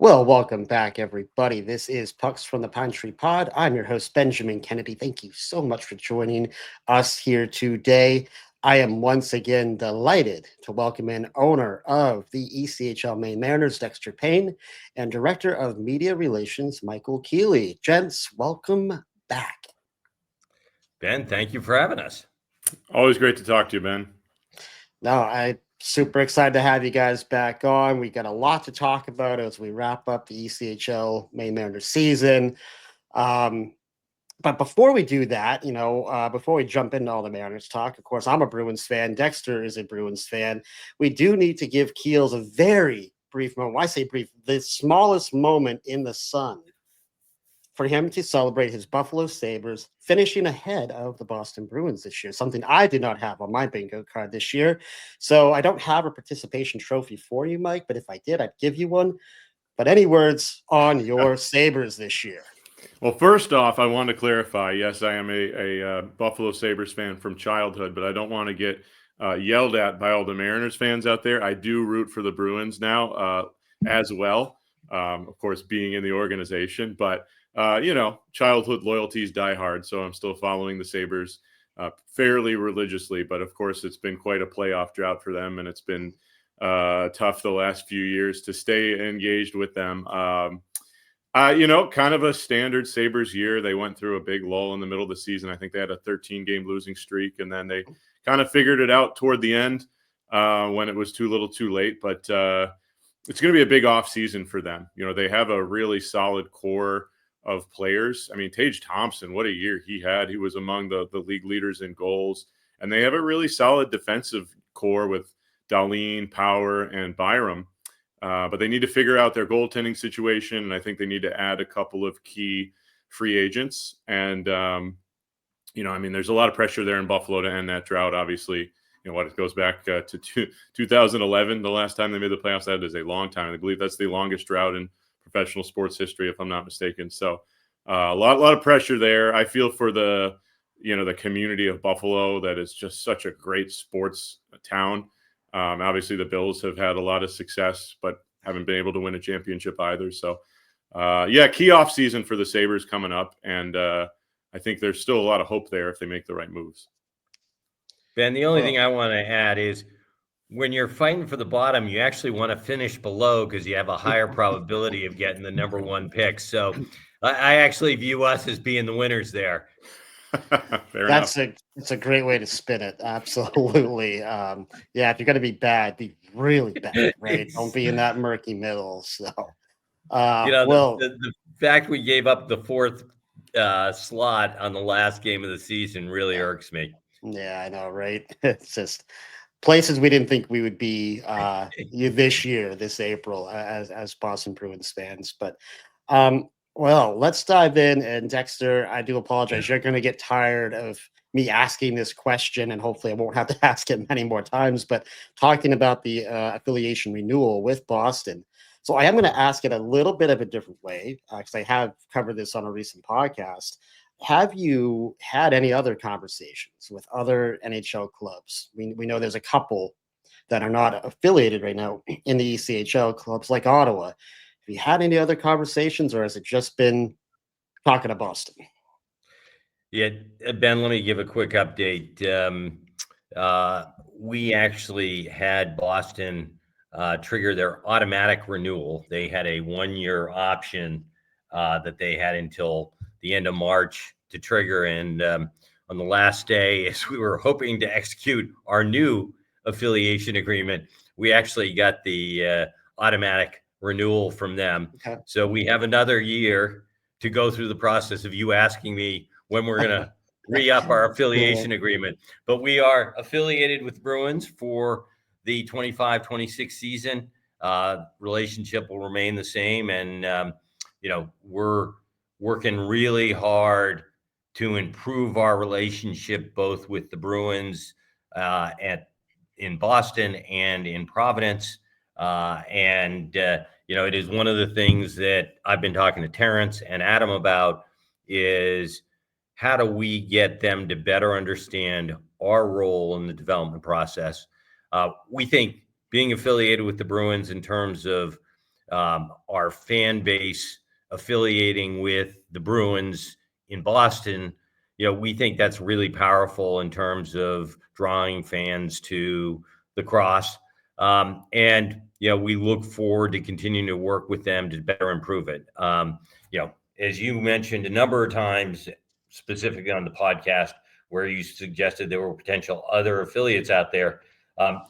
Well, welcome back, everybody. This is Pucks from the Pine Tree Pod. I'm your host, Benjamin Kennedy. Thank you so much for joining us here today. I am once again delighted to welcome in owner of the ECHL Maine Mariners, Dexter Paine, and director of media relations, Michael Keeley. Gents, welcome back. Ben, thank you for having us. Always great to talk to you, Ben. No, I'm super excited to have you guys back on. We got a lot to talk about as we wrap up the ECHL Maine Mariners season. But before we do that, before we jump into all the Mariners talk, of course, I'm a Bruins fan. Dexter is a Bruins fan. We do need to give Keels a very brief moment. When I say brief, the smallest moment in the sun for him to celebrate his Buffalo Sabres finishing ahead of the Boston Bruins this year, something I did not have on my bingo card this year. So I don't have a participation trophy for you, Mike, but if I did, I'd give you one. But any words on your Sabres this year? Well, first off, I want to clarify, yes, I am a Buffalo Sabres fan from childhood, but I don't want to get yelled at by all the Mariners fans out there. I do root for the Bruins now as well, of course, being in the organization. But, childhood loyalties die hard, so I'm still following the Sabres fairly religiously. But, of course, it's been quite a playoff drought for them, and it's been tough the last few years to stay engaged with them. Kind of a standard Sabres year. They went through a big lull in the middle of the season. I think they had a 13-game losing streak, and then they kind of figured it out toward the end when it was too little too late. But it's going to be a big off season for them. They have a really solid core of players. I mean, Tage Thompson, what a year he had. He was among the league leaders in goals. And they have a really solid defensive core with Dahlin, Power, and Byram. But they need to figure out their goaltending situation, and I think they need to add a couple of key free agents. And, there's a lot of pressure there in Buffalo to end that drought. Obviously, it goes back to 2011, the last time they made the playoffs. That is a long time. I believe that's the longest drought in professional sports history, if I'm not mistaken. So a lot of pressure there. I feel for the community of Buffalo that is just such a great sports town. Obviously, the Bills have had a lot of success, but haven't been able to win a championship either. So, key off season for the Sabres coming up. And I think there's still a lot of hope there if they make the right moves. Ben, the only thing I want to add is when you're fighting for the bottom, you actually want to finish below because you have a higher probability of getting the number one pick. So I actually view us as being the winners there. It's a great way to spin it. Absolutely. If you're going to be bad, be really bad, right? Don't be in that murky middle. So, the fact we gave up the fourth slot on the last game of the season really irks me. Yeah, I know, right? It's just places we didn't think we would be this year, this April, as Boston Bruins fans. But let's dive in. And Dexter, I do apologize. You're going to get tired of me asking this question, and hopefully I won't have to ask it many more times, but talking about the affiliation renewal with Boston. So I am going to ask it a little bit of a different way because I have covered this on a recent podcast. Have you had any other conversations with other NHL clubs? We know there's a couple that are not affiliated right now in the ECHL clubs like Ottawa. Have you had any other conversations, or has it just been talking to Boston? Yeah, Ben, let me give a quick update. We actually had Boston trigger their automatic renewal. They had a 1-year option that they had until the end of March to trigger. And on the last day, as we were hoping to execute our new affiliation agreement, we actually got the automatic renewal from them. Okay. So we have another year to go through the process of you asking me when we're going to re-up our affiliation agreement. But we are affiliated with Bruins for the 25-26 season. Relationship will remain the same. And, we're working really hard to improve our relationship both with the Bruins in Boston and in Providence. It is one of the things that I've been talking to Terrence and Adam about is how do we get them to better understand our role in the development process? We think being affiliated with the Bruins in terms of our fan base affiliating with the Bruins in Boston, we think that's really powerful in terms of drawing fans to the Cross. And we look forward to continuing to work with them to better improve it. As you mentioned a number of times, specifically on the podcast, where you suggested there were potential other affiliates out there,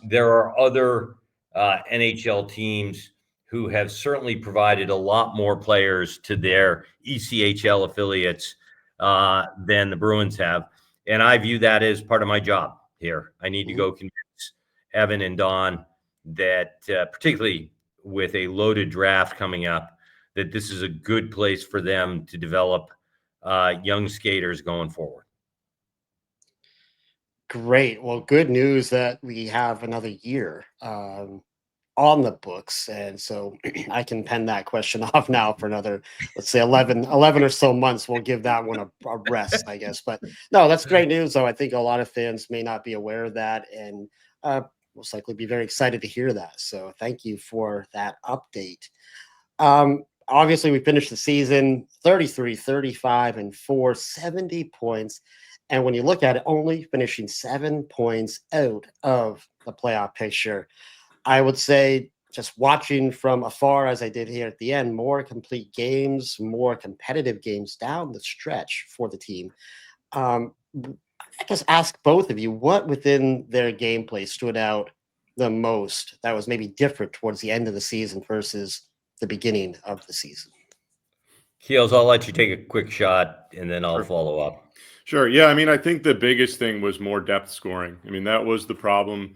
there are other NHL teams who have certainly provided a lot more players to their ECHL affiliates than the Bruins have. And I view that as part of my job here. I need to go convince Evan and Don that, particularly with a loaded draft coming up, that this is a good place for them to develop young skaters going forward. Great. Well, good news that we have another year on the books. And so I can pen that question off now for another, let's say 11 or so months. We'll give that one a rest, I guess. But no, that's great news, though. I think a lot of fans may not be aware of that, and most likely be very excited to hear that. So thank you for that update. Obviously, we finished the season 33, 35, and 4, 70 points. And when you look at it, only finishing 7 points out of the playoff picture, I would say, just watching from afar, as I did here at the end, more complete games, more competitive games down the stretch for the team. I guess ask both of you, what within their gameplay stood out the most that was maybe different towards the end of the season versus the beginning of the season? Keels, I'll let you take a quick shot, and then I'll follow up. Sure. Yeah. I mean, I think the biggest thing was more depth scoring. I mean, that was the problem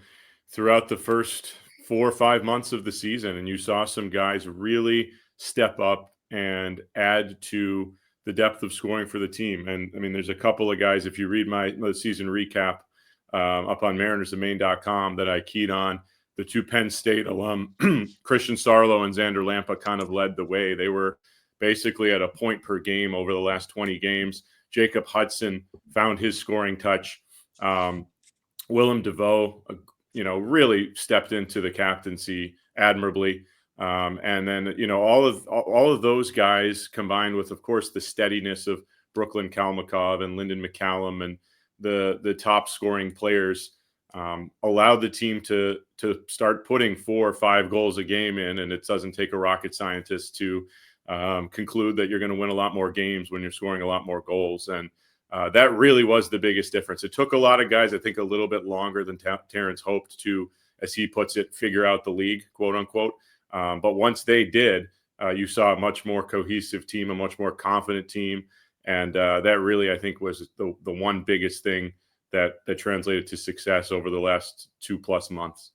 throughout the first 4 or 5 months of the season. And you saw some guys really step up and add to the depth of scoring for the team. And I mean, there's a couple of guys, if you read my season recap up on MarinersDomain.com, that I keyed on. The 2 Penn State alum, Christian Sarlo and Xander Lampa, kind of led the way. They were basically at a point per game over the last 20 games. Jacob Hudson found his scoring touch. Wyllum Deveaux, really stepped into the captaincy admirably. And then, all of those guys, combined with, of course, the steadiness of Brooklyn Kalmakov and Lyndon McCallum and the top scoring players, allowed the team to start putting 4 or 5 goals a game in. And it doesn't take a rocket scientist to conclude that you're going to win a lot more games when you're scoring a lot more goals. And that really was the biggest difference. It took a lot of guys, I think, a little bit longer than Terrence hoped to, as he puts it, figure out the league, quote unquote. But once they did, you saw a much more cohesive team, a much more confident team. And that really, I think, was the one biggest thing that translated to success over the last 2+ months.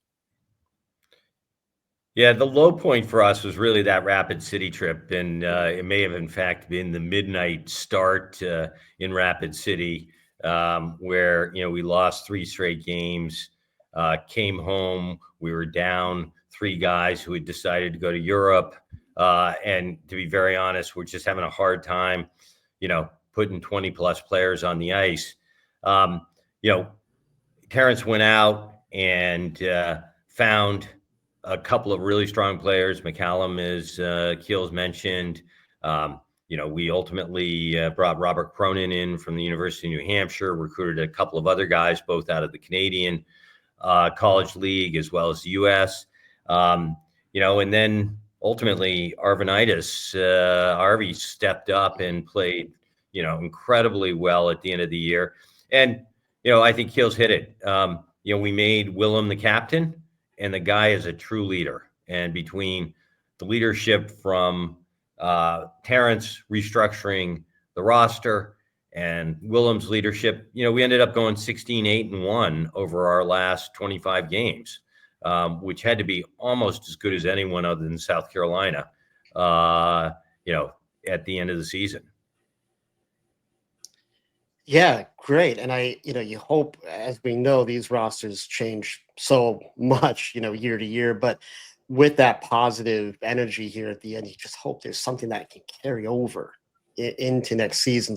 Yeah, the low point for us was really that Rapid City trip, and it may have in fact been the midnight start in Rapid City, where we lost 3 straight games, came home, we were down 3 guys who had decided to go to Europe, and to be very honest, we're just having a hard time, putting 20+ players on the ice. Terrence went out and found a couple of really strong players. McCallum, as Keels mentioned. We ultimately brought Robert Cronin in from the University of New Hampshire, recruited a couple of other guys, both out of the Canadian College League as well as the U.S. And then ultimately Arvanitis, Arvie stepped up and played, incredibly well at the end of the year. And, I think Keels hit it. We made Wyllum the captain, and the guy is a true leader. And between the leadership from Terrence restructuring the roster and Wyllum's leadership, we ended up going 16-8-1 over our last 25 games, which had to be almost as good as anyone other than South Carolina, at the end of the season. Yeah, great. And you hope, as we know, these rosters change so much, year to year, but with that positive energy here at the end, you just hope there's something that can carry over into next season.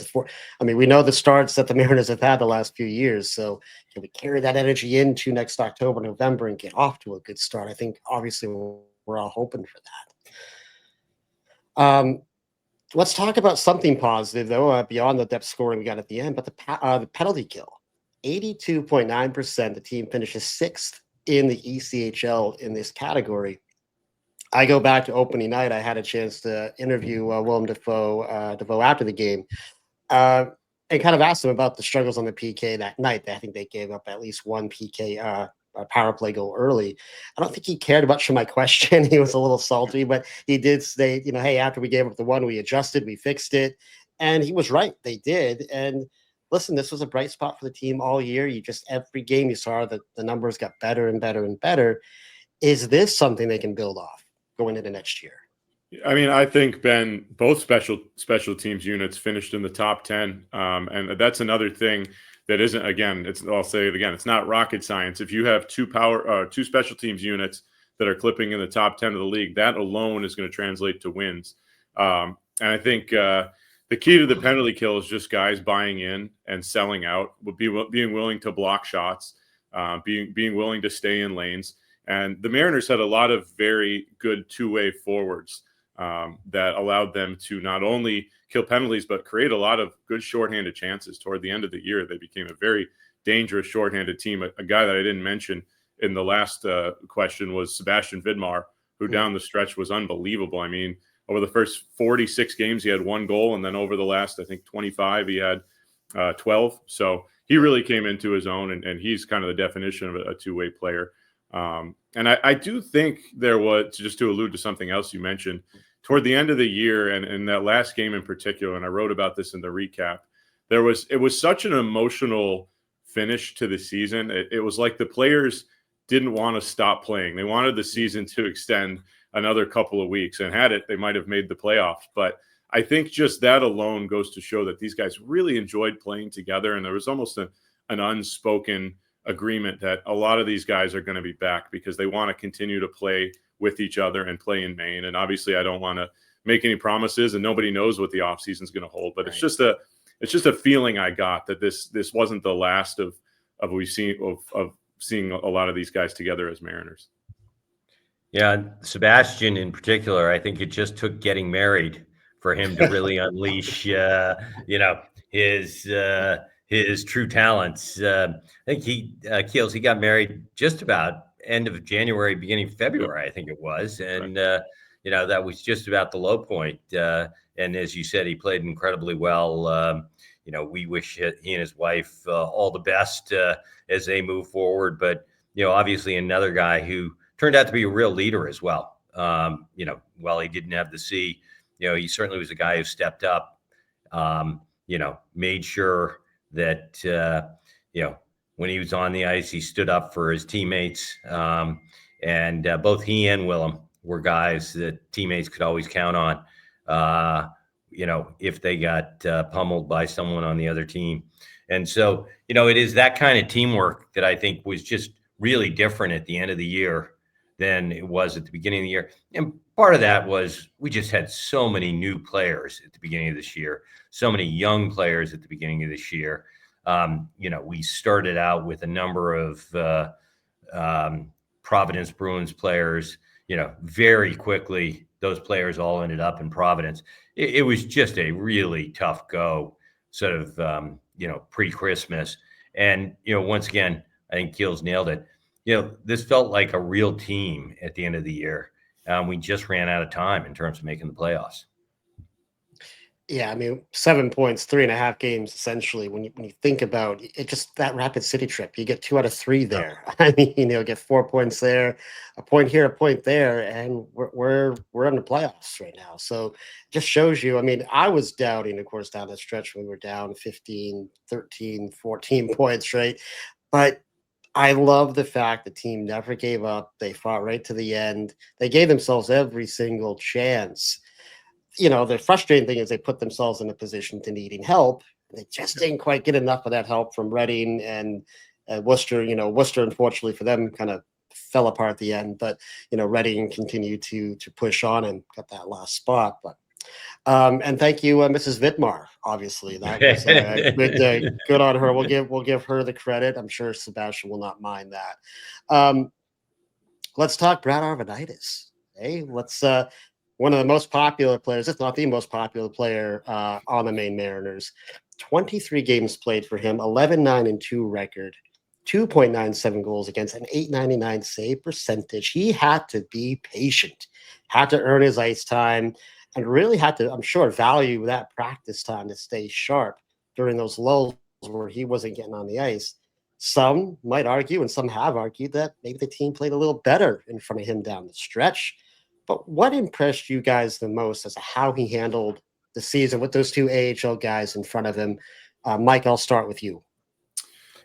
We know the starts that the Mariners have had the last few years, so can we carry that energy into next October, November, and get off to a good start? I think obviously we're all hoping for that. Let's talk about something positive, though, beyond the depth scoring we got at the end, but the penalty kill. 82.9%. The team finishes 6th in the ECHL in this category. I go back to opening night. I had a chance to interview Wyllum Deveaux after the game, and kind of asked him about the struggles on the PK that night. I think they gave up at least one PK power play goal early. I don't think he cared much for my question. He was a little salty, but he did say, hey, after we gave up the one, we adjusted, we fixed it. And he was right. They did. And listen, this was a bright spot for the team all year. Every game you saw that the numbers got better and better and better. Is this something they can build off going into next year? I mean, I think, Ben, both special teams units finished in the top 10. And that's another thing that isn't, again, I'll say it again, it's not rocket science. If you have two special teams units that are clipping in the top 10 of the league, that alone is going to translate to wins. And I think the key to the penalty kill is just guys buying in and selling out, being willing to block shots, being willing to stay in lanes. And the Mariners had a lot of very good two-way forwards that allowed them to not only kill penalties, but create a lot of good shorthanded chances. Toward the end of the year, they became a very dangerous shorthanded team. A guy that I didn't mention in the last question was Sebastian Vidmar, who down the stretch was unbelievable. I mean, over the first 46 games, he had 1 goal. And then over the last, I think, 25, he had 12. So he really came into his own, and he's kind of the definition of a two-way player. And I do think there was, just to allude to something else you mentioned, toward the end of the year, and in that last game in particular, and I wrote about this in the recap, it was such an emotional finish to the season. It was like the players didn't want to stop playing. They wanted the season to extend another couple of weeks, and had it, they might have made the playoffs. But I think just that alone goes to show that these guys really enjoyed playing together, and there was almost an unspoken agreement that a lot of these guys are going to be back because they want to continue to play with each other and play in Maine. And obviously I don't want to make any promises, and nobody knows what the offseason is going to hold, but right. It's just a feeling I got that this wasn't the last of seeing a lot of these guys together as Mariners. Yeah, Sebastian in particular, I think it just took getting married for him to really unleash, his true talents. I think he got married just about end of January, beginning of February, I think it was. And, that was just about the low point. And as you said, he played incredibly well. We wish he and his wife all the best as they move forward. But, obviously another guy who turned out to be a real leader as well. While he didn't have the C, he certainly was a guy who stepped up, made sure that, when he was on the ice, he stood up for his teammates. And both he and Wyllum were guys that teammates could always count on, if they got pummeled by someone on the other team. And so, it is that kind of teamwork that I think was just really different at the end of the year than it was at the beginning of the year. And part of that was we just had so many new players at the beginning of this year, so many young players at the beginning of this year. We started out with a number of Providence Bruins players. Very quickly, those players all ended up in Providence. It was just a really tough go, sort of, pre-Christmas. And, once again, I think Keel's nailed it. This felt like a real team at the end of the year. We just ran out of time in terms of making the playoffs. Yeah, I mean, 7 points, 3.5 games, essentially. When you think about it, just that Rapid City trip, you get 2 out of 3 there. I mean, get 4 points there, a point here, a point there, and we're in the playoffs right now. So it just shows you. I mean, I was doubting, of course, down the stretch when we were down 15, 13, 14 points, right? But I love the fact the team never gave up. They fought right to the end. They gave themselves every single chance. The frustrating thing is they put themselves in a position to needing help. They just didn't quite get enough of that help from Reading and Worcester. Worcester, unfortunately for them, kind of fell apart at the end. But, Reading continued to push on and got that last spot. But and thank you, Mrs. Vidmar. Obviously, that was good on her. We'll give her the credit. I'm sure Sebastian will not mind that. Let's talk Brad Arvanitis. Hey, let's one of the most popular players, if not the most popular player on the Maine Mariners. 23 games played for him, 11-9-2 record, 2.97 goals against, an 899 save percentage. He had to be patient, had to earn his ice time, and really had to, I'm sure, value that practice time to stay sharp during those lulls where he wasn't getting on the ice. Some might argue, and some have argued, that maybe the team played a little better in front of him down the stretch. But what impressed you guys the most as to how he handled the season with those two AHL guys in front of him? Mike, I'll start with you.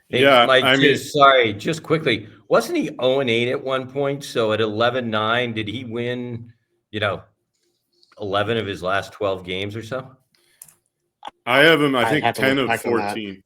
Hey, Yeah, Mike, I mean, just quickly, wasn't he 0-8 at one point? So at 11-9, did he win, 11 of his last 12 games or so? I have him, I think, have to 10 look of back on that. 14.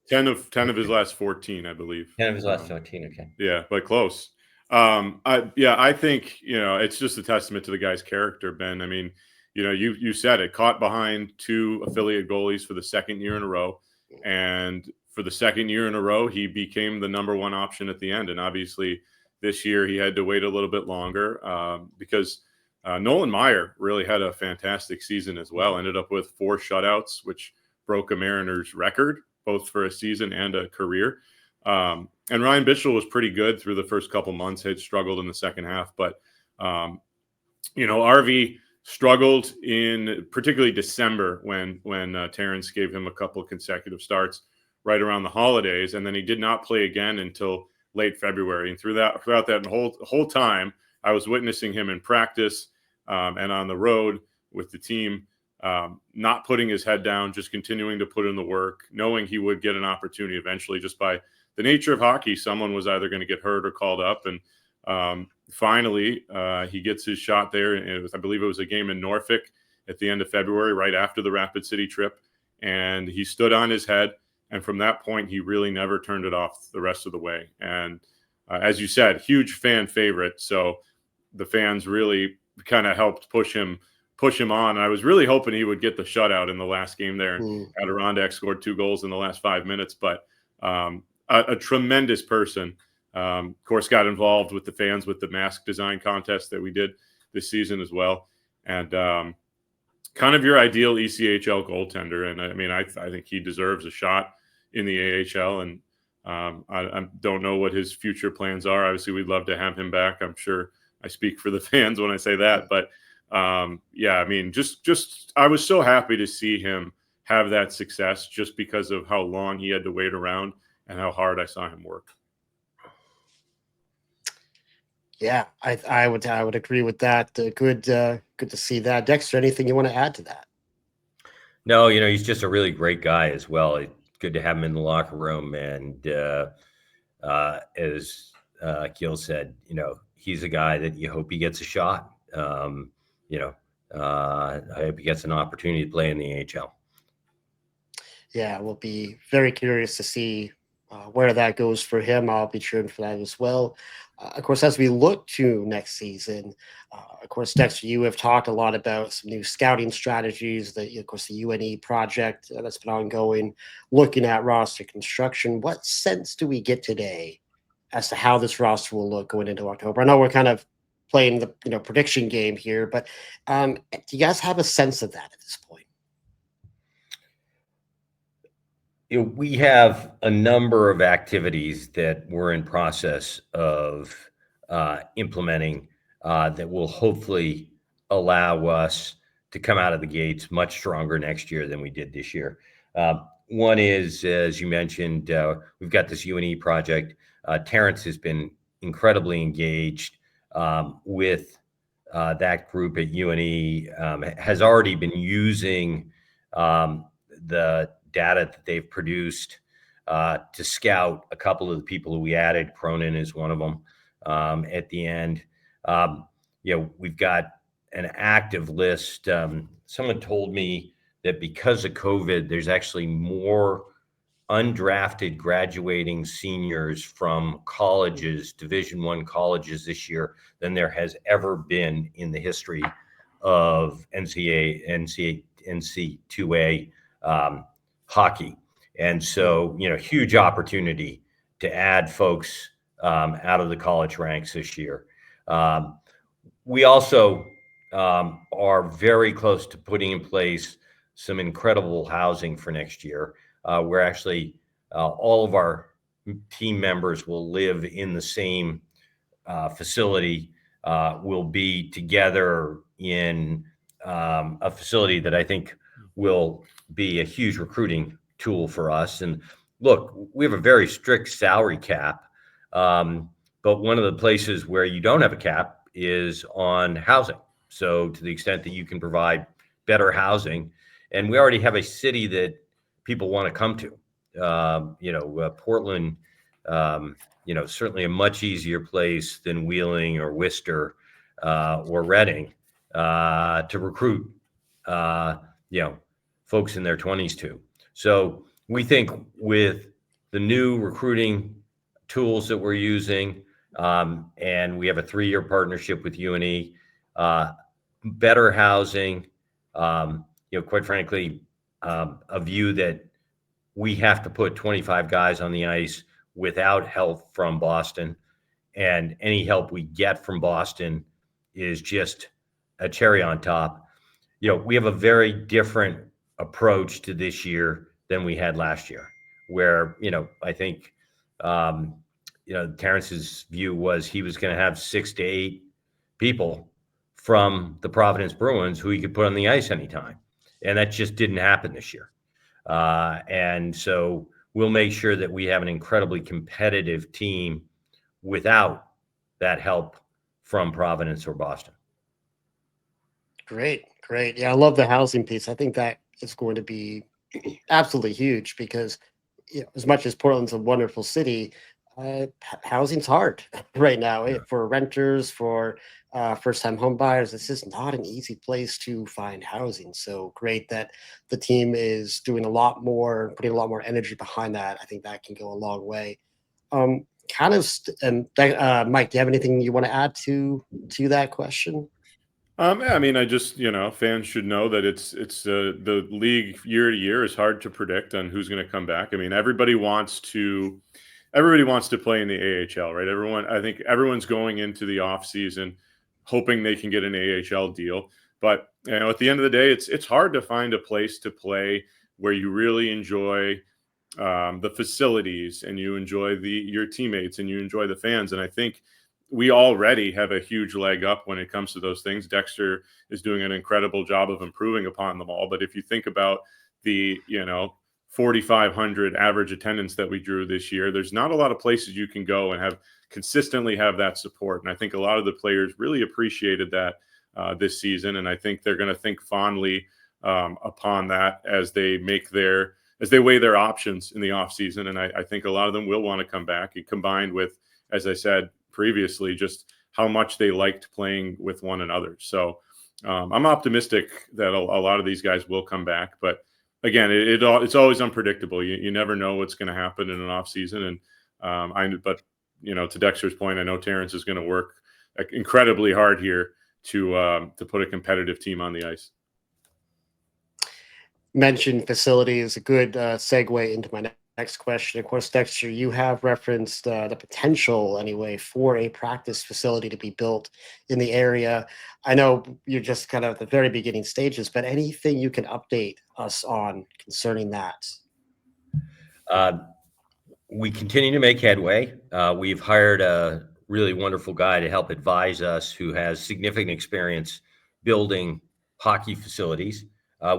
10 of his last 14, I believe. 10 of his last 14, okay. Yeah, but close. I think, it's just a testament to the guy's character, Ben. I mean, you said it, caught behind two affiliate goalies for the second year in a row. And for the second year in a row, he became the number one option at the end. And obviously this year he had to wait a little bit longer because Nolan Meyer really had a fantastic season as well. Ended up with 4 shutouts, which broke a Mariners record, both for a season and a career. And Ryan Bichsel was pretty good through the first couple months. Had struggled in the second half, but RV struggled in particularly December when Terrence gave him a couple consecutive starts right around the holidays, and then he did not play again until late February. And throughout that whole time, I was witnessing him in practice and on the road with the team, not putting his head down, just continuing to put in the work, knowing he would get an opportunity eventually. Just by the nature of hockey, someone was either going to get hurt or called up, and finally he gets his shot there. And I believe it was a game in Norfolk at the end of February, right after the Rapid City trip, and he stood on his head. And from that point, he really never turned it off the rest of the way. And as you said, huge fan favorite. So the fans really kind of helped push him on. I was really hoping he would get the shutout in the last game there. Adirondack scored 2 goals in the last 5 minutes, but a tremendous person. Of course, got involved with the fans with the mask design contest that we did this season as well. And kind of your ideal ECHL goaltender. And I mean, I think he deserves a shot in the AHL. And I don't know what his future plans are. Obviously, we'd love to have him back. I'm sure I speak for the fans when I say that. But yeah, I mean, just I was so happy to see him have that success just because of how long he had to wait around and how hard I saw him work. Yeah, I would agree with that. Good to see that. Dexter, anything you want to add to that? No, he's just a really great guy as well. It's good to have him in the locker room. And as Keel said, he's a guy that you hope he gets a shot. I hope he gets an opportunity to play in the AHL. Yeah, we'll be very curious to see where that goes for him. I'll be cheering for that as well. Of course, as we look to next season, of course, Dexter, you have talked a lot about some new scouting strategies, of course, the UNE project that's been ongoing, looking at roster construction. What sense do we get today as to how this roster will look going into October? I know we're kind of playing the prediction game here, but do you guys have a sense of that at this point? We have a number of activities that we're in process of implementing that will hopefully allow us to come out of the gates much stronger next year than we did this year. One is, as you mentioned, we've got this UNE project. Terrence has been incredibly engaged with that group at UNE, has already been using the data that they've produced to scout a couple of the people who we added. Cronin is one of them at the end. We've got an active list. Someone told me that because of COVID, there's actually more undrafted graduating seniors from colleges, Division I colleges this year than there has ever been in the history of NC2A hockey. And so, huge opportunity to add folks out of the college ranks this year. We also are very close to putting in place some incredible housing for next year. We're actually, all of our team members will live in the same facility, will be together in a facility that I think will be a huge recruiting tool for us. And look, we have a very strict salary cap, but one of the places where you don't have a cap is on housing. So to the extent that you can provide better housing, and we already have a city that people want to come to, Portland, certainly a much easier place than Wheeling or Worcester or Reading to recruit, folks in their 20s to. So we think with the new recruiting tools that we're using, and we have a 3-year partnership with UNE, better housing, quite frankly, a view that we have to put 25 guys on the ice without help from Boston, and any help we get from Boston is just a cherry on top. We have a very different approach to this year than we had last year, where, I think, Terrence's view was he was going to have 6 to 8 people from the Providence Bruins who he could put on the ice anytime. And that just didn't happen this year. And so we'll make sure that we have an incredibly competitive team without that help from Providence or Boston. Great. Yeah, I love the housing piece. I think that is going to be absolutely huge because as much as Portland's a wonderful city, housing's hard right now for renters, for first-time home buyers. It's just not an easy place to find housing. So great that the team is doing putting a lot more energy behind that. I think that can go a long way. Mike, do you have anything you want to add to that question? I mean, I just, fans should know that it's the league year to year is hard to predict on who's going to come back. I mean, everybody wants to play in the AHL, right? I think everyone's going into the off season hoping they can get an AHL deal. But, at the end of the day, it's hard to find a place to play where you really enjoy the facilities and you enjoy your teammates and you enjoy the fans. And I think we already have a huge leg up when it comes to those things. Dexter is doing an incredible job of improving upon them all. But if you think about the, 4,500 average attendance that we drew this year, there's not a lot of places you can go and consistently have that support. And I think a lot of the players really appreciated that this season. And I think they're going to think fondly upon that as they weigh their options in the off season. And I think a lot of them will want to come back, combined with, as I said previously, just how much they liked playing with one another. So I'm optimistic that a lot of these guys will come back, but again, it's always unpredictable. You never know what's going to happen in an off season. And to Dexter's point, I know Terrence is going to work incredibly hard here to put a competitive team on the ice. Mentioned facility is a good segue into my next question. Of course, Dexter, you have referenced the potential, anyway, for a practice facility to be built in the area. I know you're just kind of at the very beginning stages, but anything you can update us on concerning that? We continue to make headway. We've hired a really wonderful guy to help advise us who has significant experience building hockey facilities.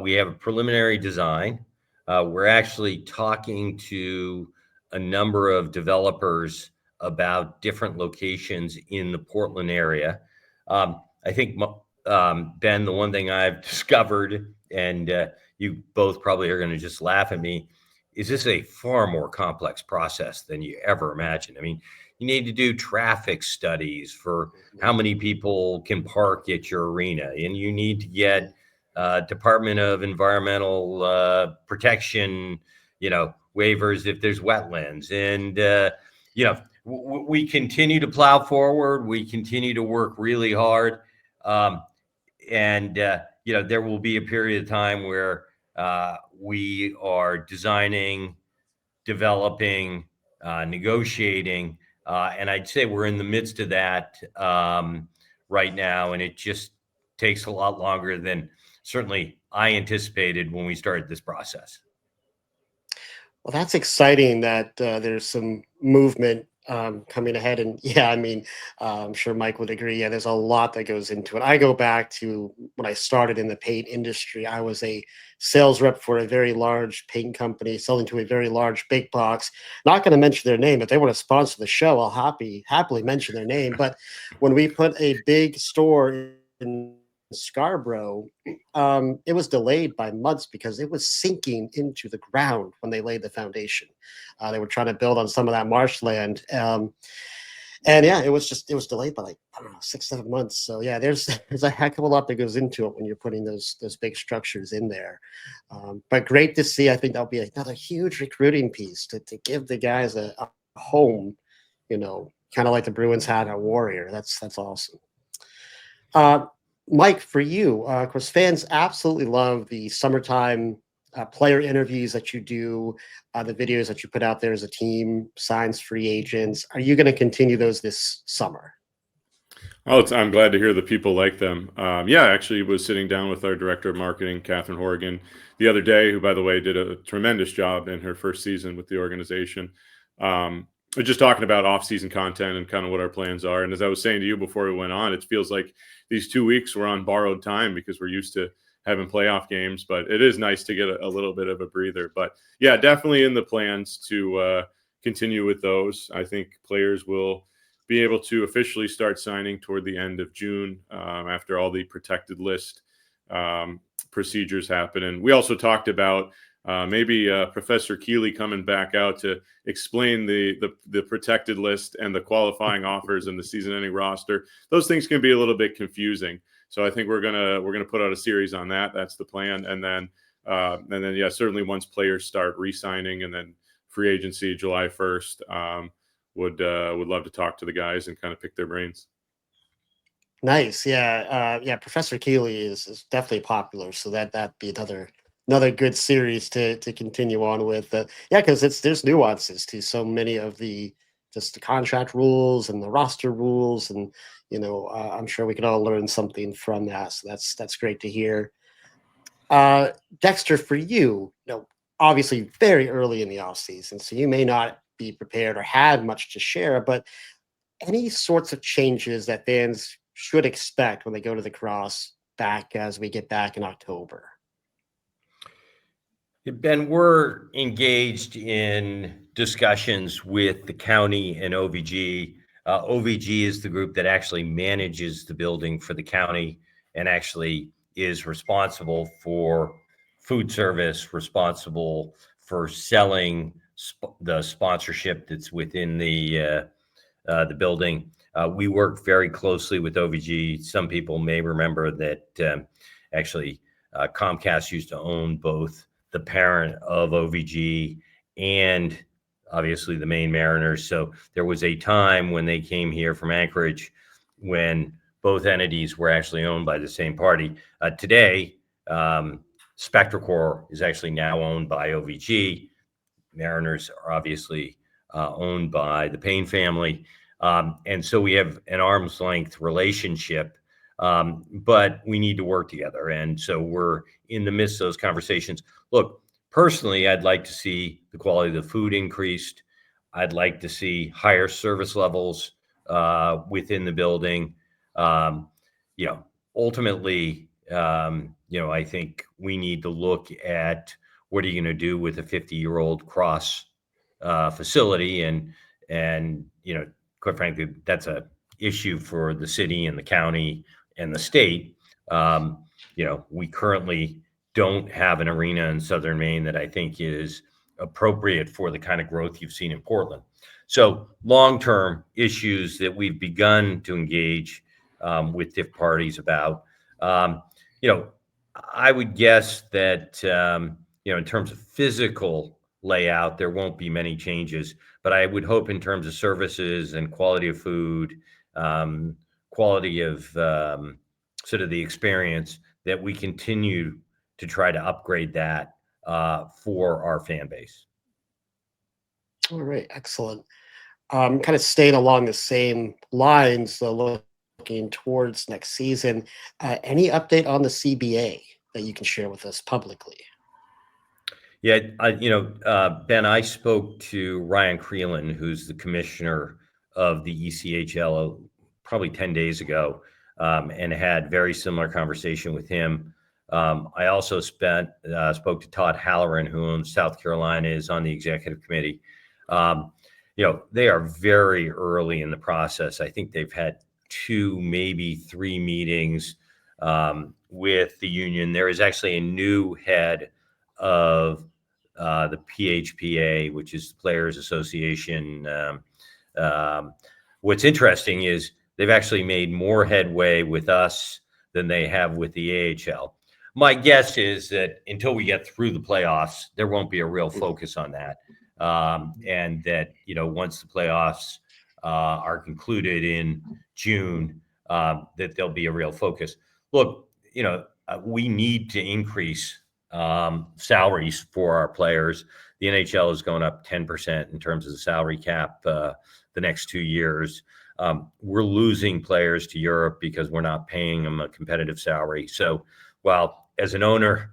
We have a preliminary design. We're actually talking to a number of developers about different locations in the Portland area. I think, Ben, the one thing I've discovered, and you both probably are going to just laugh at me, is this a far more complex process than you ever imagined. I mean, you need to do traffic studies for how many people can park at your arena, and you need to get Department of Environmental Protection, waivers if there's wetlands. And, we continue to plow forward. We continue to work really hard. There will be a period of time where we are designing, developing, negotiating. And I'd say we're in the midst of that right now. And it just, takes a lot longer than certainly I anticipated when we started this process. Well, that's exciting that there's some movement coming ahead. And yeah, I mean, I'm sure Mike would agree. Yeah, there's a lot that goes into it. I go back to when I started in the paint industry. I was a sales rep for a very large paint company selling to a very large big box. Not going to mention their name. If they want to sponsor the show, I'll happily mention their name. But when we put a big store in Scarborough, it was delayed by months because it was sinking into the ground when they laid the foundation. They were trying to build on some of that marshland. And yeah, it was delayed by like, I don't know, 6-7 months. So yeah, there's a heck of a lot that goes into it when you're putting those big structures in there. But great to see. I think that'll be another huge recruiting piece to give the guys a home, kind of like the Bruins had at Warrior. That's awesome. Mike, for you, of course, fans absolutely love the summertime player interviews that you do, the videos that you put out there as a team, signs free agents. Are you going to continue those this summer? Oh, I'm glad to hear that people like them. Yeah, I actually was sitting down with our director of marketing, Catherine Horrigan, the other day, who, by the way, did a tremendous job in her first season with the organization. We're just talking about off-season content and kind of what our plans are. And as I was saying to you before we went on, it feels like these 2 weeks were on borrowed time because we're used to having playoff games. But it is nice to get a little bit of a breather. But yeah, definitely in the plans to continue with those. I think players will be able to officially start signing toward the end of June after all the protected list procedures happen. And we also talked about maybe Professor Keeley coming back out to explain the protected list and the qualifying offers and the season-ending roster. Those things can be a little bit confusing. So I think we're gonna put out a series on that. That's the plan. And then yeah, certainly once players start re-signing and then free agency July 1st. Would love to talk to the guys and kind of pick their brains. Nice. Yeah. Professor Keeley is definitely popular. So that'd be another good series to continue on with. Yeah, because there's nuances to so many of the contract rules and the roster rules, and I'm sure we could all learn something from that. So that's great to hear. Dexter, for you, obviously very early in the off season, so you may not be prepared or had much to share, but any sorts of changes that fans should expect when they go to the Cross back as we get back in October? Ben, we're engaged in discussions with the county and OVG. OVG is the group that actually manages the building for the county and actually is responsible for food service, responsible for selling the sponsorship that's within the building. We work very closely with OVG. Some people may remember that actually Comcast used to own both the parent of OVG and obviously the Maine Mariners. So there was a time when they came here from Anchorage when both entities were actually owned by the same party. Today, SpectraCorp is actually now owned by OVG. Mariners are obviously owned by the Paine family. And so we have an arm's length relationship, but we need to work together. And so we're in the midst of those conversations. Look, personally, I'd like to see the quality of the food increased. I'd like to see higher service levels within the building. Ultimately, I think we need to look at what are you going to do with a 50-year-old Cross facility, and quite frankly, that's a issue for the city and the county and the state. We currently don't have an arena in Southern Maine that I think is appropriate for the kind of growth you've seen in Portland. So long-term issues that we've begun to engage with different parties about. I would guess that, in terms of physical layout, there won't be many changes, but I would hope in terms of services and quality of food, quality of sort of the experience, that we continue to try to upgrade that for our fan base. All right, excellent. Kind of staying along the same lines, looking towards next season. Any update on the CBA that you can share with us publicly? Yeah, Ben, I spoke to Ryan Creelan, who's the commissioner of the ECHL, probably 10 days ago, and had very similar conversation with him. I also spoke to Todd Halloran, who owns South Carolina, is on the executive committee. They are very early in the process. I think they've had 2, maybe 3 meetings with the union. There is actually a new head of the PHPA, which is the Players Association. What's interesting is they've actually made more headway with us than they have with the AHL. My guess is that until we get through the playoffs, there won't be a real focus on that. And that, once the playoffs are concluded in June, that there'll be a real focus. Look, we need to increase salaries for our players. The NHL is going up 10% in terms of the salary cap the next 2 years. We're losing players to Europe because we're not paying them a competitive salary. So while as an owner,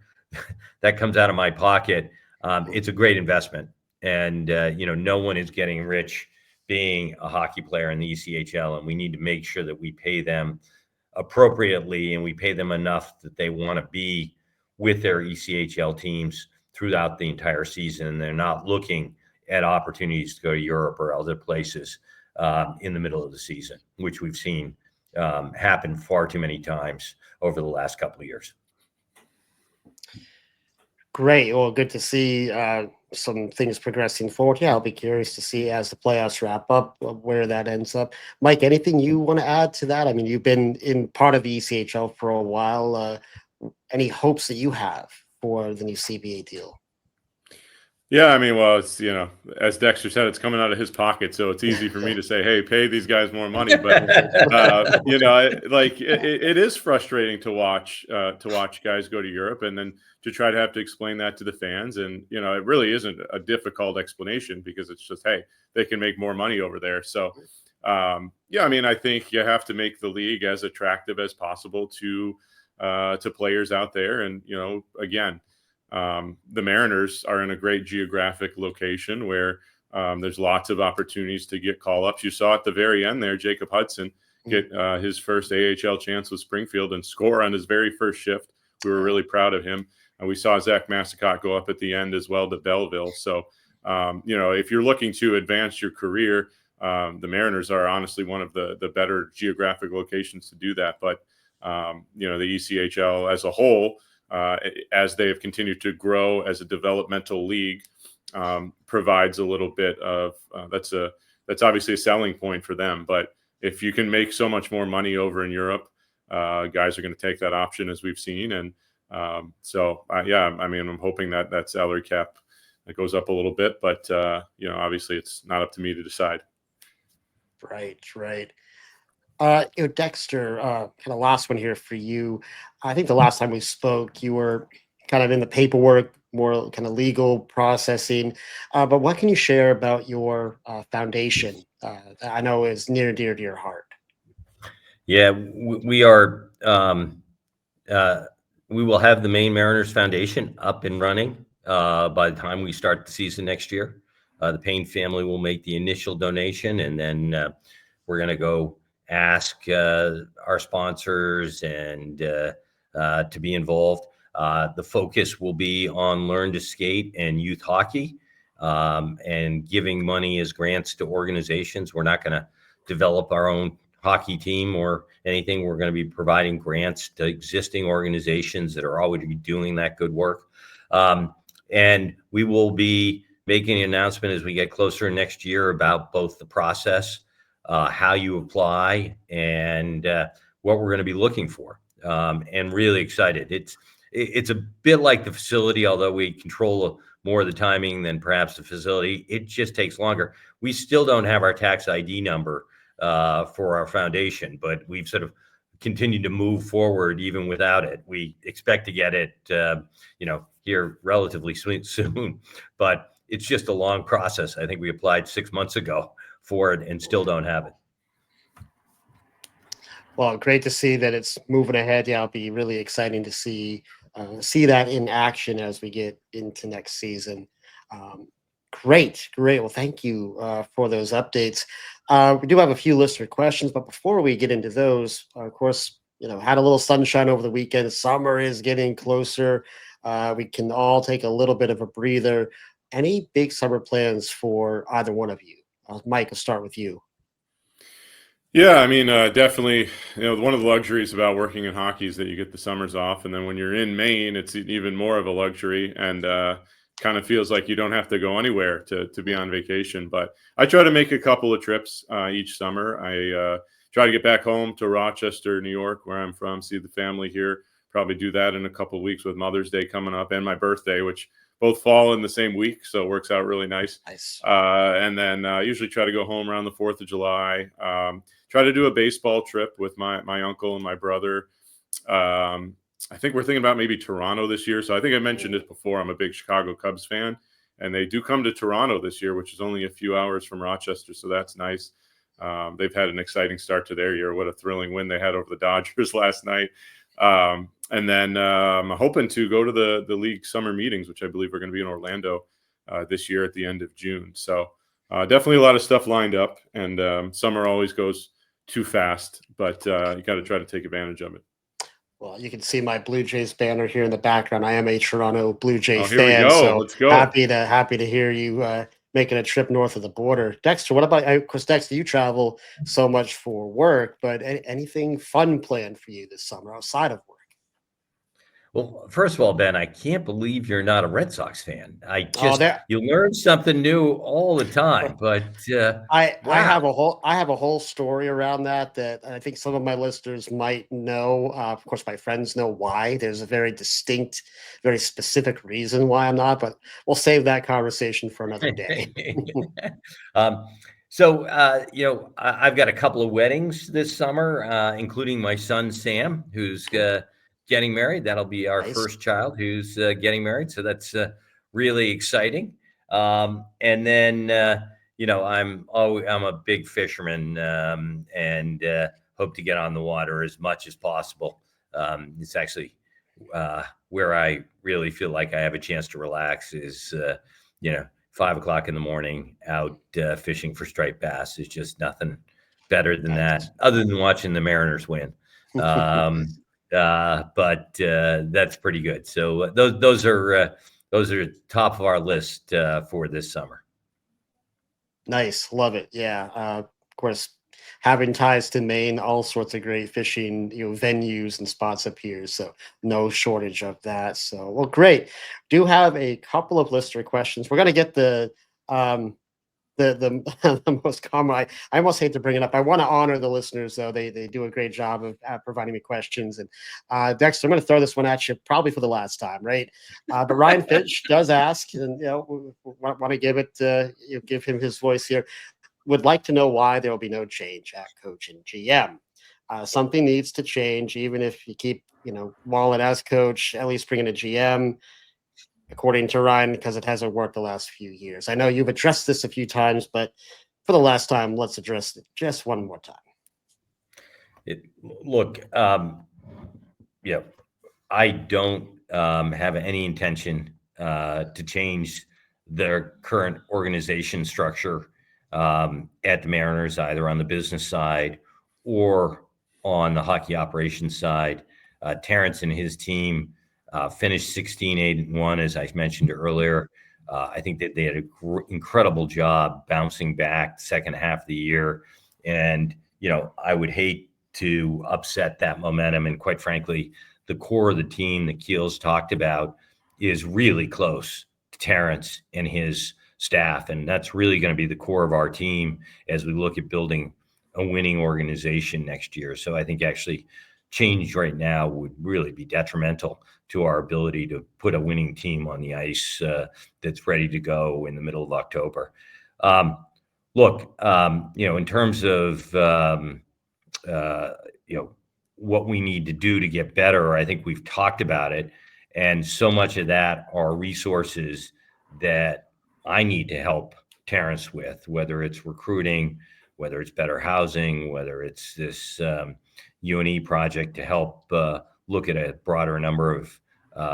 that comes out of my pocket, it's a great investment. And, no one is getting rich being a hockey player in the ECHL, and we need to make sure that we pay them appropriately and we pay them enough that they want to be with their ECHL teams throughout the entire season. And they're not looking at opportunities to go to Europe or other places in the middle of the season, which we've seen happen far too many times over the last couple of years. Great. Well, good to see some things progressing forward. Yeah, I'll be curious to see as the playoffs wrap up where that ends up. Mike, anything you want to add to that? I mean, you've been in part of the ECHL for a while. Any hopes that you have for the new CBA deal? Yeah, I mean, well, it's, as Dexter said, it's coming out of his pocket, so it's easy for me to say, hey, pay these guys more money. But, it is frustrating to watch guys go to Europe and then to try to have to explain that to the fans. And, it really isn't a difficult explanation because it's just, hey, they can make more money over there. So, I mean, I think you have to make the league as attractive as possible to players out there. And, again, the Mariners are in a great geographic location where there's lots of opportunities to get call-ups. You saw at the very end there, Jacob Hudson get his first AHL chance with Springfield and score on his very first shift. We were really proud of him. And we saw Zach Massicott go up at the end as well to Belleville. So, if you're looking to advance your career, the Mariners are honestly one of the better geographic locations to do that. But, the ECHL as a whole, as they have continued to grow as a developmental league, provides a little bit of that's obviously a selling point for them. But if you can make so much more money over in Europe, guys are going to take that option, as we've seen. And I mean, I'm hoping that salary cap goes up a little bit, but obviously it's not up to me to decide. Right. Dexter, kind of last one here for you. I think the last time we spoke, you were kind of in the paperwork, more kind of legal processing. But what can you share about your foundation? I know is near and dear to your heart. Yeah, we are. We will have the Maine Mariners Foundation up and running by the time we start the season next year. The Paine family will make the initial donation, and then we're going to go ask our sponsors and to be involved. The focus will be on Learn to Skate and youth hockey, and giving money as grants to organizations. We're not going to develop our own hockey team or anything. We're going to be providing grants to existing organizations that are already doing that good work. And we will be making an announcement as we get closer next year about both the process, how you apply, and what we're going to be looking for. And really excited. It's a bit like the facility, although we control more of the timing than perhaps the facility. It just takes longer. We still don't have our tax ID number for our foundation, but we've sort of continued to move forward even without it. We expect to get it, here relatively soon, but it's just a long process. I think we applied 6 months ago for it and still don't have it. Well, great to see that it's moving ahead. Yeah, it'll be really exciting to see that in action as we get into next season. Um, great. Well, thank you for those updates. We do have a few listener questions, but before we get into those, of course, had a little sunshine over the weekend. Summer is getting closer. We can all take a little bit of a breather. Any big summer plans for either one of you? Mike, I'll start with you. Yeah, I mean, definitely. One of the luxuries about working in hockey is that you get the summers off, and then when you're in Maine, it's even more of a luxury, and kind of feels like you don't have to go anywhere to be on vacation. But I try to make a couple of trips each summer. I try to get back home to Rochester, New York, where I'm from, see the family here. Probably do that in a couple of weeks with Mother's Day coming up and my birthday, which both fall in the same week, so it works out really nice. Nice. And then usually try to go home around the 4th of July. Try to do a baseball trip with my uncle and my brother. I think we're thinking about maybe Toronto this year. So I think I mentioned it before. I'm a big Chicago Cubs fan, and they do come to Toronto this year, which is only a few hours from Rochester. So that's nice. They've had an exciting start to their year. What a thrilling win they had over the Dodgers last night. And then I'm hoping to go to the league summer meetings, which I believe are going to be in Orlando this year at the end of June. So definitely a lot of stuff lined up, and summer always goes too fast, but you got to try to take advantage of it. Well, you can see my Blue Jays banner here in the background. I am a Toronto Blue Jays Here we fan, go. so Let's go. happy to hear you making a trip north of the border. Dexter, what about? Of course, Dexter, you travel so much for work, but anything fun planned for you this summer outside of work? Well, first of all, Ben, I can't believe you're not a Red Sox fan. Oh, You learn something new all the time, but I wow. have a whole story around that I think some of my listeners might know. Of course, my friends know why. There's a very distinct, very specific reason why I'm not, but we'll save that conversation for another day. I've got a couple of weddings this summer, including my son Sam, who's getting married. That'll be our Nice. first child who's getting married, so that's really exciting. And then I'm a big fisherman, and hope to get on the water as much as possible. It's actually where I really feel like I have a chance to relax is 5 o'clock in the morning out fishing for striped bass. Is just nothing better than Nice. that, other than watching the Mariners win. But that's pretty good. So those are top of our list for this summer. Nice, love it. Yeah, of course, having ties to Maine, all sorts of great fishing, venues and spots up here. So no shortage of that. So well, great. Do have a couple of listener questions. We're gonna get the the most common. I almost hate to bring it up. I want to honor the listeners though. They do a great job of providing me questions. And Dexter, I'm going to throw this one at you probably for the last time, right? But Ryan Fitch does ask, and want to give him his voice here. Would like to know why there will be no change at coach and GM. Something needs to change, even if you keep Wallin as coach. At least bring in a GM. According to Ryan, because it hasn't worked the last few years. I know you've addressed this a few times, but for the last time, let's address it just one more time. I don't have any intention to change their current organization structure at the Mariners, either on the business side or on the hockey operations side. Terrence and his team finished 16-8-1, as I mentioned earlier. I think that they had an incredible job bouncing back the second half of the year. And, I would hate to upset that momentum. And quite frankly, the core of the team that Keel's talked about is really close to Terrence and his staff. And that's really going to be the core of our team as we look at building a winning organization next year. So I think actually change right now would really be detrimental to our ability to put a winning team on the ice that's ready to go in the middle of October. In terms of what we need to do to get better, I think we've talked about it, and so much of that are resources that I need to help Terrence with, whether it's recruiting, whether it's better housing, whether it's this UNE project to help look at a broader number of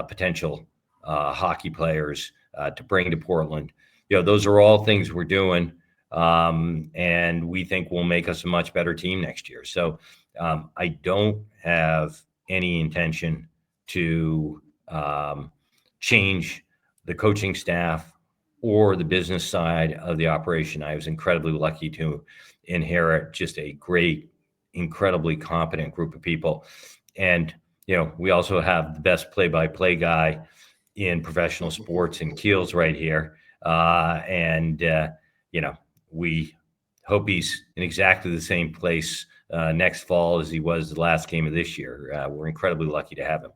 potential hockey players to bring to Portland. Those are all things we're doing, and we think will make us a much better team next year. So I don't have any intention to change the coaching staff or the business side of the operation. I was incredibly lucky to inherit just a great, incredibly competent group of people. And, we also have the best play-by-play guy in professional sports in Keels right here. We hope he's in exactly the same place next fall as he was the last game of this year. We're incredibly lucky to have him.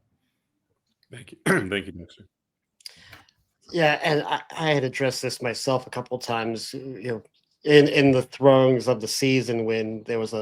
Thank you. Thank you, Dexter. Yeah, and I had addressed this myself a couple of times, in the throes of the season when there was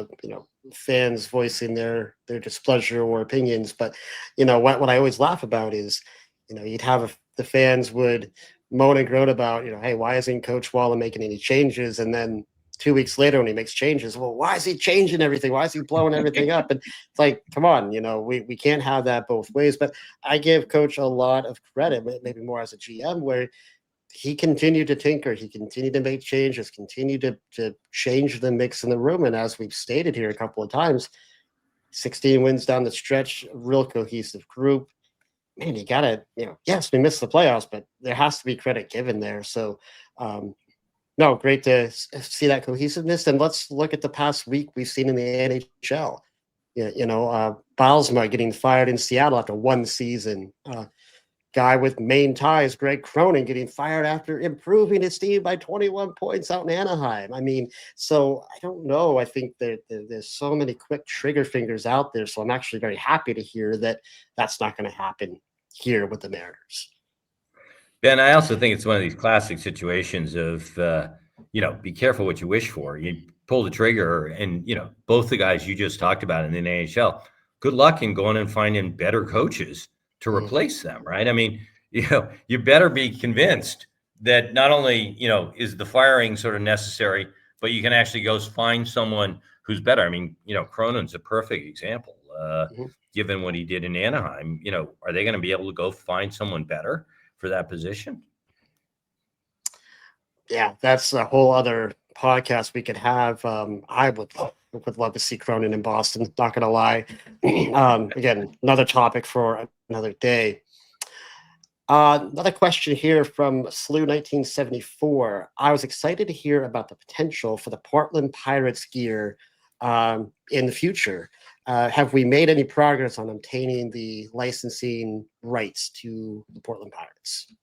fans voicing their displeasure or opinions. But what I always laugh about is, you'd have the fans would moan and groan about, hey, why isn't Coach Wallin making any changes? And then 2 weeks later, when he makes changes, well, why is he changing everything? Why is he blowing everything up? And it's like, come on, we can't have that both ways. But I give Coach a lot of credit, maybe more as a GM, where he continued to tinker. He continued to make changes, continued to change the mix in the room. And as we've stated here a couple of times, 16 wins down the stretch, real cohesive group. Man, you got to, yes, we missed the playoffs, but there has to be credit given there. So, no, great to see that cohesiveness. And let's look at the past week we've seen in the NHL. Bilesma getting fired in Seattle after one season. Guy with Maine ties, Greg Cronin, getting fired after improving his team by 21 points out in Anaheim. I mean, so I don't know. I think that there's so many quick trigger fingers out there. So I'm actually very happy to hear that that's not going to happen here with the Mariners. Ben, I also think it's one of these classic situations of, be careful what you wish for. You pull the trigger, and, both the guys you just talked about in the NHL, good luck in going and finding better coaches to replace them, right? I mean, you better be convinced that not only, is the firing sort of necessary, but you can actually go find someone who's better. I mean, Cronin's a perfect example, given what he did in Anaheim. Are they going to be able to go find someone better for that position? Yeah, that's a whole other podcast we could have. I would love to see Cronin in Boston, not going to lie. Again, another topic for another day. Another question here from Slew 1974. I was excited to hear about the potential for the Portland Pirates gear in the future. Have we made any progress on obtaining the licensing rights to the Portland Pirates?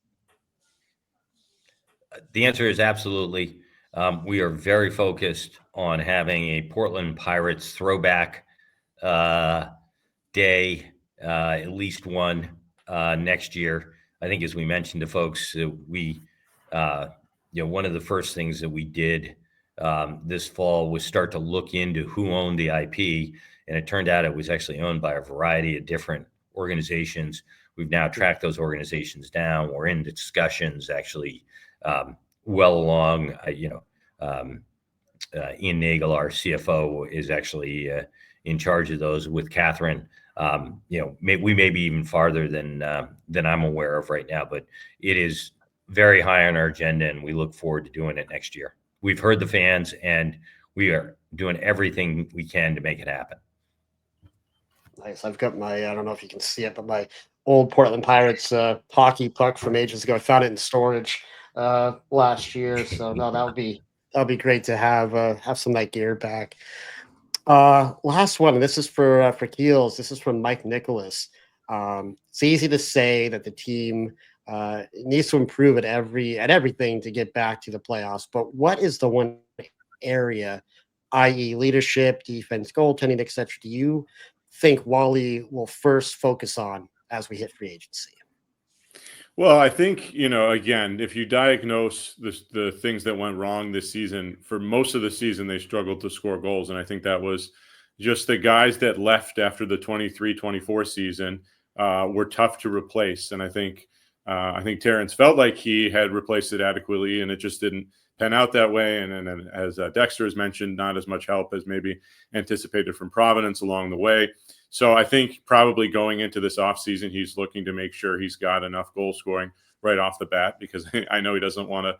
The answer is absolutely. We are very focused on having a Portland Pirates throwback day, at least one next year. I think, as we mentioned to folks, we, one of the first things that we did this fall was start to look into who owned the IP, and it turned out it was actually owned by a variety of different organizations. We've now tracked those organizations down. We're in discussions, actually, well along. Ian Nagel, our CFO, is actually in charge of those with Catherine. We may be even farther than I'm aware of right now, but it is very high on our agenda, and we look forward to doing it next year. We've heard the fans, and we are doing everything we can to make it happen. Nice. I've got I don't know if you can see it, but my old Portland Pirates hockey puck from ages ago. I found it in storage last year. So no, that'll be great to have some of that gear back. Last one. This is for Keels. This is from Mike Nicholas. It's easy to say that the team needs to improve at everything to get back to the playoffs. But what is the one area, i.e., leadership, defense, goaltending, etc., do you think Wally will first focus on as we hit free agency? Well, I think, again, if you diagnose the things that went wrong this season, for most of the season, they struggled to score goals. And I think that was just the guys that left after the 23-24 season were tough to replace. And I think Terrence felt like he had replaced it adequately, and it just didn't pan out that way. And as Dexter has mentioned, not as much help as maybe anticipated from Providence along the way. So I think probably going into this offseason, he's looking to make sure he's got enough goal scoring right off the bat, because I know he doesn't want to,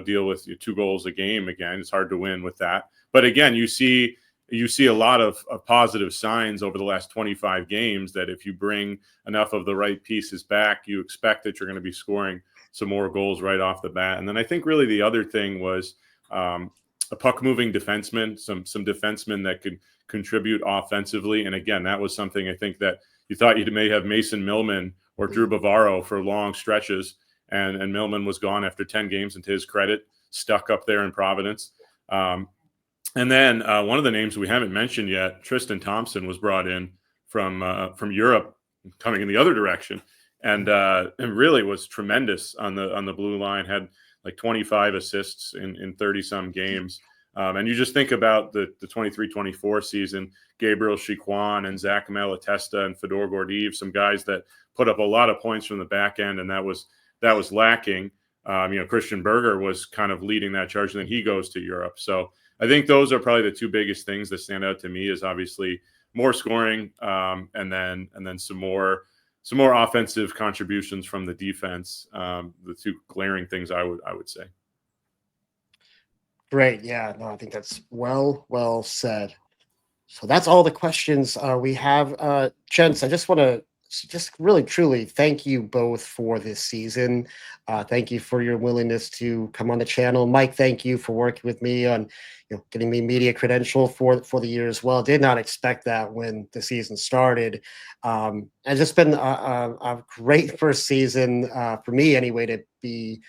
deal with 2 goals a game again. It's hard to win with that. But again, you see a lot of positive signs over the last 25 games that if you bring enough of the right pieces back, you expect that you're going to be scoring some more goals right off the bat. And then I think really the other thing was a puck-moving defenseman, some defensemen that could contribute offensively. And again, that was something I think that you thought you may have Mason Millman or Drew Bavaro for long stretches, and Millman was gone after 10 games, and to his credit, stuck up there in Providence. And then one of the names we haven't mentioned yet, Tristan Thompson, was brought in from Europe, coming in the other direction, and really was tremendous on the blue line. Had like 25 assists in 30-some games. And you just think about the 23-24 season, Gabriel Chiquan and Zach Malatesta and Fedor Gordeev, some guys that put up a lot of points from the back end, and that was lacking. Christian Berger was kind of leading that charge, and then he goes to Europe. So I think those are probably the 2 biggest things that stand out to me, is obviously more scoring, and then some more offensive contributions from the defense. The 2 glaring things I would say. Great. Yeah, no, I think that's well said. So that's all the questions we have. Gents, I just want to really truly thank you both for this season. Thank you for your willingness to come on the channel. Mike, thank you for working with me on getting me media credential for the year as well. Did not expect that when the season started. And just been a great first season for me anyway, to be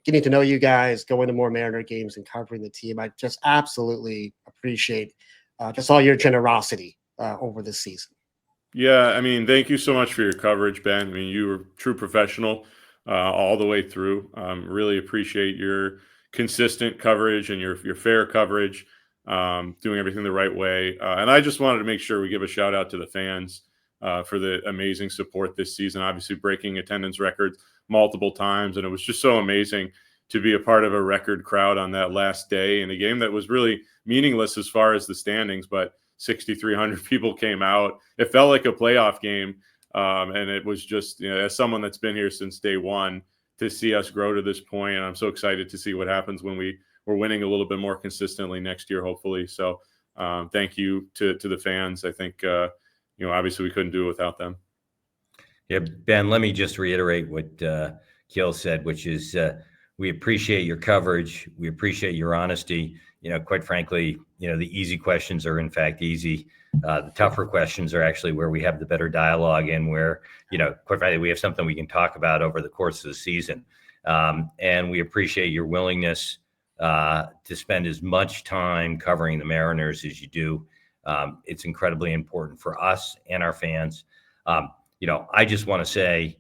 getting to know you guys, going to more Mariner games and covering the team. I just absolutely appreciate just all your generosity over this season. Yeah, I mean, thank you so much for your coverage, Ben. I mean, you were a true professional all the way through. Really appreciate your consistent coverage and your fair coverage, doing everything the right way. And I just wanted to make sure we give a shout out to the fans for the amazing support this season, obviously breaking attendance records multiple times. And it was just so amazing to be a part of a record crowd on that last day in a game that was really meaningless as far as the standings, but 6,300 people came out. It felt like a playoff game. And it was just, as someone that's been here since day one, to see us grow to this point. And I'm so excited to see what happens when we're winning a little bit more consistently next year, hopefully. So thank you to the fans. I think, obviously we couldn't do it without them. Yeah, Ben, let me just reiterate what Keel said, which is we appreciate your coverage. We appreciate your honesty. Quite frankly, the easy questions are in fact easy. The tougher questions are actually where we have the better dialogue, and where, quite frankly, we have something we can talk about over the course of the season. And we appreciate your willingness to spend as much time covering the Mariners as you do. It's incredibly important for us and our fans. I just want to say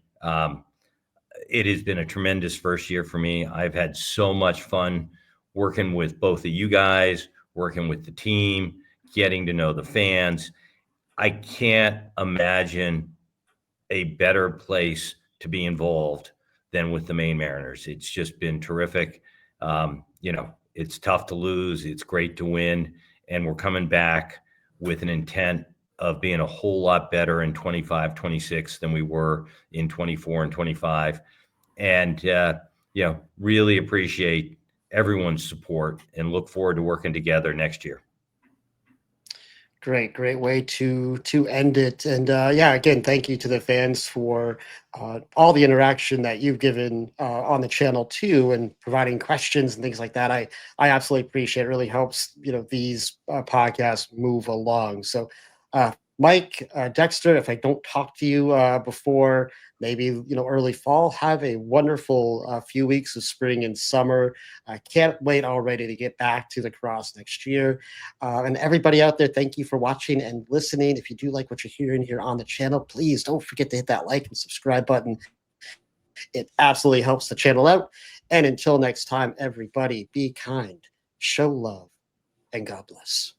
it has been a tremendous first year for me. I've had so much fun working with both of you guys, working with the team, getting to know the fans. I can't imagine a better place to be involved than with the Maine Mariners. It's just been terrific. It's tough to lose. It's great to win. And we're coming back with an intent of being a whole lot better in 25, 26 than we were in 24 and 25. And, really appreciate everyone's support and look forward to working together next year. Great way to end it. And again, thank you to the fans for all the interaction that you've given on the channel too, and providing questions and things like that. I absolutely appreciate it. It really helps these podcasts move along. So Mike, Dexter, if I don't talk to you before maybe early fall, have a wonderful few weeks of spring and summer. I can't wait already to get back to the cross next year. And everybody out there, thank you for watching and listening. If you do like what you're hearing here on the channel, please don't forget to hit that like and subscribe button. It absolutely helps the channel out. And until next time, everybody, be kind, show love, and God bless.